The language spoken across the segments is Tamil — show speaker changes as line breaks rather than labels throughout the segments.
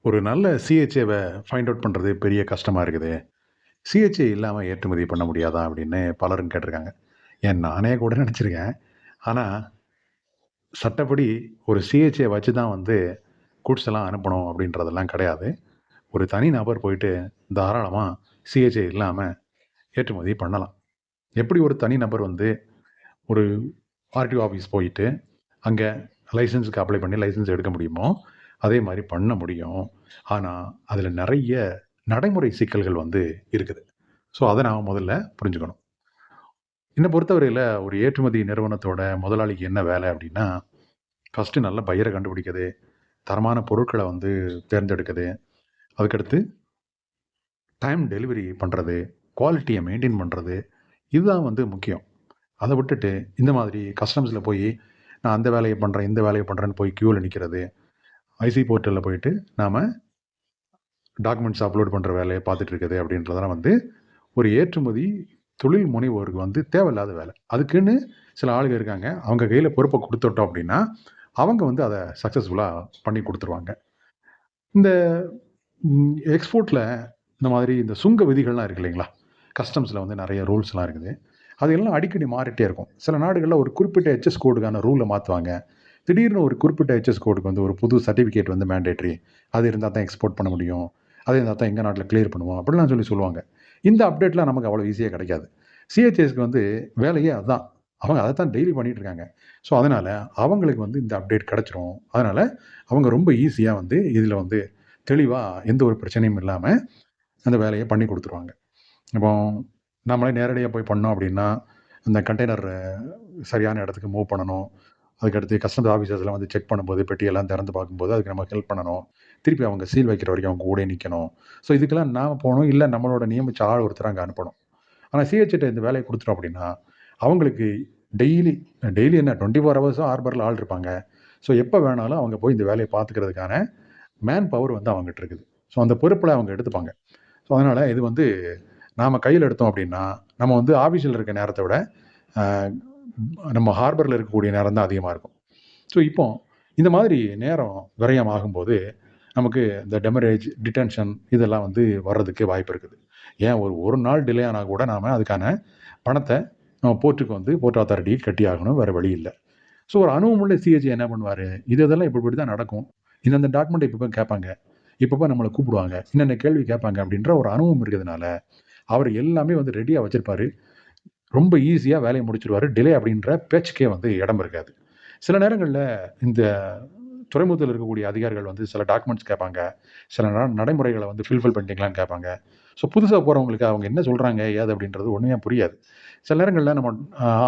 ஒரு நல்ல சிஹெச்ஏவை ஃபைண்ட் அவுட் பண்ணுறது பெரிய கஷ்டமாக இருக்குது. சிஹெச்ஏ இல்லாமல் ஏற்றுமதி பண்ண முடியாதா அப்படின்னு பலரும் கேட்டிருக்காங்க. ஏன் நானே கூட நினச்சிருக்கேன். ஆனால் சட்டப்படி ஒரு சிஹெச்ஏ வச்சு தான் வந்து கூட்ஸ் எல்லாம் அனுப்பணும் அப்படின்றதெல்லாம் கிடையாது. ஒரு தனி நபர் போயிட்டு தாராளமாக சிஹெச்ஏ இல்லாமல் ஏற்றுமதி பண்ணலாம். எப்படி ஒரு தனி நபர் வந்து ஒரு ஆர்டிஓ ஆஃபீஸ் போயிட்டு அங்கே லைசன்ஸுக்கு அப்ளை பண்ணி லைசன்ஸ் எடுக்க முடியுமோ அதே மாதிரி பண்ண முடியும். ஆனால் அதில் நிறைய நடைமுறை சிக்கல்கள் வந்து இருக்குது. ஸோ அதை நாம் முதல்ல புரிஞ்சுக்கணும். என்னை பொறுத்தவரையில் ஒரு ஏற்றுமதி நிறுவனத்தோட முதலாளிக்கு என்ன வேலை அப்படின்னா, ஃபஸ்ட்டு நல்ல பையரை கண்டுபிடிக்குது, தரமான பொருட்களை வந்து தேர்ந்தெடுக்குது, அதுக்கடுத்து டைம் டெலிவரி பண்ணுறது, குவாலிட்டியை மெயின்டைன் பண்ணுறது, இதுதான் வந்து முக்கியம். அதை விட்டுட்டு இந்த மாதிரி கஸ்டம்ஸில் போய் நான் அந்த வேலையை பண்ணுறேன் இந்த வேலையை பண்ணுறேன்னு போய் க்யூவில் நிற்கிறது, ஐசி போர்ட்டலில் போயிட்டு நாம் டாக்குமெண்ட்ஸ் அப்லோட் பண்ணுற வேலையை பார்த்துட்டு இருக்குது அப்படின்றதெல்லாம் வந்து ஒரு ஏற்றுமதி தொழில் முனைவோருக்கு வந்து தேவையில்லாத வேலை. அதுக்குன்னு சில ஆளுங்க இருக்காங்க. அவங்க கையில் பொறுப்பை கொடுத்துட்டோம் அப்படின்னா அவங்க வந்து அதை சக்ஸஸ்ஃபுல்லாக பண்ணி கொடுத்துருவாங்க. இந்த எக்ஸ்போர்ட்டில் இந்த மாதிரி இந்த சுங்க விதிகள்லாம் இருக்குது இல்லைங்களா, கஸ்டம்ஸில் வந்து நிறைய ரூல்ஸ்லாம் இருக்குது. அதெல்லாம் அடிக்கடி மாறிட்டே இருக்கும். சில நாடுகளில் ஒரு குறிப்பிட்ட ஹெச்எஸ் கோடுக்கான ரூலை மாற்றுவாங்க. திடீர்னு ஒரு குறிப்பிட்ட ஹெச்எஸ் கோடுக்கு வந்து ஒரு புது சர்டிஃபிகேட் வந்து மேண்டேட்ரி, அது இருந்தால் தான் எக்ஸ்போர்ட் பண்ண முடியும், அது இருந்தால் தான் எங்கள் நாட்டில் கிளியர் பண்ணுவோம் அப்படிலாம் சொல்லுவாங்க. இந்த அப்டேட்லாம் நமக்கு அவ்வளோ ஈஸியாக கிடைக்காது. சிஹெச்எஸ்க்கு வந்து வேலையே அதுதான். அவங்க அதை தான் டெய்லி பண்ணிகிட்டு இருக்காங்க. ஸோ அதனால் அவங்களுக்கு வந்து இந்த அப்டேட் கிடச்சிரும். அதனால் அவங்க ரொம்ப ஈஸியாக வந்து இதில் வந்து தெளிவாக எந்த ஒரு பிரச்சனையும் இல்லாமல் அந்த வேலையை பண்ணி கொடுத்துருவாங்க. இப்போ நம்மளே நேரடியாக போய் பண்ணோம் அப்படின்னா அந்த கண்டெய்னர் சரியான இடத்துக்கு மூவ் பண்ணணும். அதுக்கடுத்து கஸ்டம்ஸ் ஆஃபீஸர்ஸ்லாம் வந்து செக் பண்ணும்போது பெட்டியெல்லாம் திறந்து பார்க்கும்போது அதுக்கு நம்ம ஹெல்ப் பண்ணணும். திருப்பி அவங்க சீல் வைக்கிற வரைக்கும் அவங்க கூட நிற்கணும். ஸோ இதுக்கெல்லாம் நாம் போகணும், இல்லை நம்மளோட நியமிச்ச ஆள் ஒருத்தர் அங்கே அனுப்பணும். ஆனால் சிஹெச்கிட்ட இந்த வேலையை கொடுத்துட்டோம் அப்படின்னா அவங்களுக்கு டெய்லி என்ன 24 ஹவர்ஸும் ஹார்பரில் ஆள் இருப்பாங்க. ஸோ எப்போ வேணாலும் அவங்க போய் இந்த வேலையை பார்த்துக்கிறதுக்கான மேன் பவர் வந்து அவங்ககிட்ட இருக்குது. ஸோ அந்த பொறுப்பில் அவங்க எடுத்துப்பாங்க. ஸோ அதனால் இது வந்து நாம் கையில் எடுத்தோம் அப்படின்னா நம்ம வந்து ஆஃபீஸில் இருக்க நேரத்தை விட நம்ம ஹார்பரில் இருக்கக்கூடிய நேரம் தான் அதிகமாக இருக்கும். ஸோ இப்போ இந்த மாதிரி நேரம் விரயம் ஆகும்போது நமக்கு இந்த டெமரேஜ், டிடென்ஷன் இதெல்லாம் வந்து வர்றதுக்கு வாய்ப்பு இருக்குது. ஏன் ஒரு நாள் டிலே ஆனால் கூட நாம் அதுக்கான பணத்தை நம்ம போர்ட்டுக்கு வந்து போர்ட் அத்தாரிட்டி கட்டி ஆகணும், வேறு வழி இல்லை. ஸோ ஒரு அனுபவமுள்ள சிஹெச்ஏ என்ன பண்ணுவார், இதெல்லாம் இப்படி தான் நடக்கும், இந்தந்த டாக்குமெண்ட் இப்போ கேட்பாங்க, இப்போ நம்மளை கூப்பிடுவாங்க, என்னென்ன கேள்வி கேட்பாங்க அப்படின்ற ஒரு அனுபவம் இருக்கிறதுனால அவர் எல்லாமே வந்து ரெடியாக வச்சுருப்பார். ரொம்ப ஈஸியாக வேலையை முடிச்சிடுவார். டிலே அப்படின்ற பேச்சுக்கே வந்து இடம் இருக்காது. சில நேரங்களில் இந்த துறைமுகத்தில் இருக்கக்கூடிய அதிகாரிகள் வந்து சில டாக்குமெண்ட்ஸ் கேட்பாங்க, சில நடைமுறைகளை வந்து ஃபில்ஃபில் பண்ணிட்டீங்களான்னு கேட்பாங்க. ஸோ புதுசாக போகிறவங்களுக்கு அவங்க என்ன சொல்கிறாங்க ஏது அப்படின்றது ஒன்றுமே புரியாது. சில நேரங்களில் நம்ம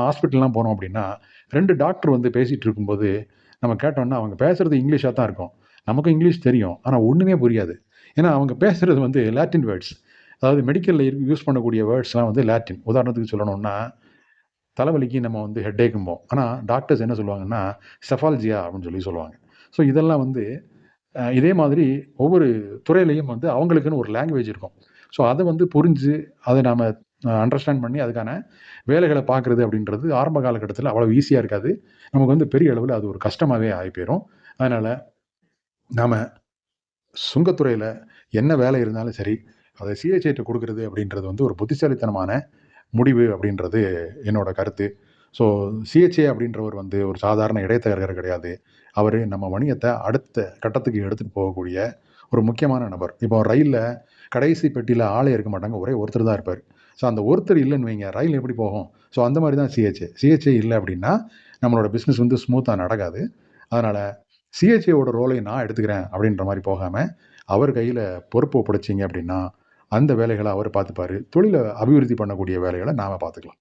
ஹாஸ்பிட்டல்லாம் போனோம் அப்படின்னா 2 டாக்டர் வந்து பேசிகிட்டு இருக்கும்போது நம்ம கேட்டோம்னா அவங்க பேசுகிறது இங்கிலீஷாக தான் இருக்கும். நமக்கும் இங்கிலீஷ் தெரியும், ஆனால் ஒன்றுமே புரியாது. ஏன்னா அவங்க பேசுகிறது வந்து லாட்டின் வேர்ட்ஸ், அதாவது மெடிக்கலில் யூஸ் பண்ணக்கூடிய வேர்ட்ஸ்லாம் வந்து லாட்டின். உதாரணத்துக்கு சொல்லணும்னா தலைவலிக்கு நம்ம வந்து ஹெட்டேக்கும்போம், ஆனால் டாக்டர்ஸ் என்ன சொல்லுவாங்கன்னா செஃபால்ஜியா அப்படின்னு சொல்லுவாங்க. ஸோ இதெல்லாம் வந்து இதே மாதிரி ஒவ்வொரு துறையிலையும் வந்து அவங்களுக்குன்னு ஒரு லாங்குவேஜ் இருக்கும். ஸோ அதை வந்து புரிஞ்சு அதை நாம் அண்டர்ஸ்டாண்ட் பண்ணி அதுக்கான வேலைகளை பார்க்குறது அப்படின்றது ஆரம்ப காலகட்டத்தில் அவ்வளோ ஈஸியாக இருக்காது. நமக்கு வந்து பெரிய அளவில் அது ஒரு கஷ்டமாகவே ஆகி போயிடும். அதனால் நாம் சுங்கத்துறையில் என்ன வேலை இருந்தாலும் சரி, அதை சிஹெச்ஐட்ட கொடுக்குறது அப்படின்றது வந்து ஒரு புத்திசாலித்தனமான முடிவு அப்படின்றது என்னோட கருத்து. ஸோ சிஹெச்ஏ அப்படின்றவர் வந்து ஒரு சாதாரண இடைத்தரகர் கிடையாது. அவர் நம்ம வணிகத்தை அடுத்த கட்டத்துக்கு எடுத்துகிட்டு போகக்கூடிய ஒரு முக்கியமான நபர். இப்போ ரயிலில் கடைசி பெட்டியில் ஆளே இருக்க மாட்டாங்க, ஒரே ஒருத்தர் தான் இருப்பார். ஸோ அந்த ஒருத்தர் இல்லைன்னு வைங்க, ரயில் எப்படி போகும்? ஸோ அந்த மாதிரி தான் சிஹெச்ஏ இல்லை அப்படின்னா நம்மளோட பிஸ்னஸ் வந்து ஸ்மூத்தாக நடக்காது. அதனால் சிஹெச்ஏவோட ரோலை நான் எடுத்துக்கிறேன் அப்படின்ற மாதிரி போகாமல் அவர் கையில் பொறுப்பு ஒப்படைச்சிங்க அப்படின்னா அந்த வேலைகளை அவர் பார்த்துப்பார். தொழிலை அபிவிருத்தி பண்ணக்கூடிய வேலைகளை நாம் பார்த்துக்கலாம்.